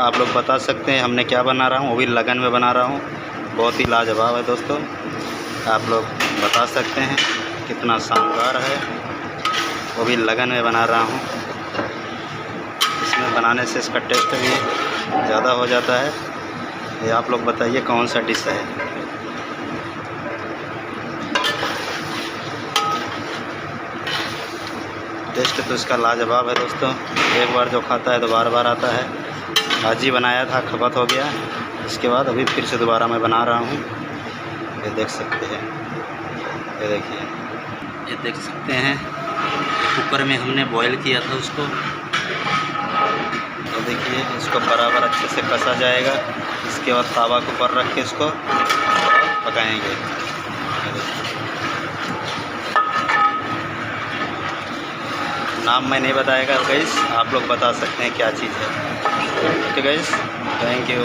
आप लोग बता सकते हैं हमने क्या बना रहा हूँ, वो भी लगन में बना रहा हूँ। बहुत ही लाजवाब है दोस्तों, आप लोग बता सकते हैं कितना शानदार है, वो भी लगन में बना रहा हूँ। इसमें बनाने से इसका टेस्ट भी ज़्यादा हो जाता है। ये आप लोग बताइए कौन सा डिश है। टेस्ट तो इसका लाजवाब है दोस्तों, एक बार जो खाता है तो बार बार आता है। आज ही बनाया था, खपत हो गया, इसके बाद अभी फिर से दोबारा मैं बना रहा हूँ। ये देख सकते हैं, ये देखिए, ये देख सकते हैं कुकर में हमने बॉईल किया था उसको। तो देखिए इसको बराबर अच्छे से कसा जाएगा। इसके बाद तावा के ऊपर रख के इसको पकाएंगे। नाम मैं नहीं बताएगा गाइस, आप लोग बता सकते हैं क्या चीज़ है। Okay guys, thank you.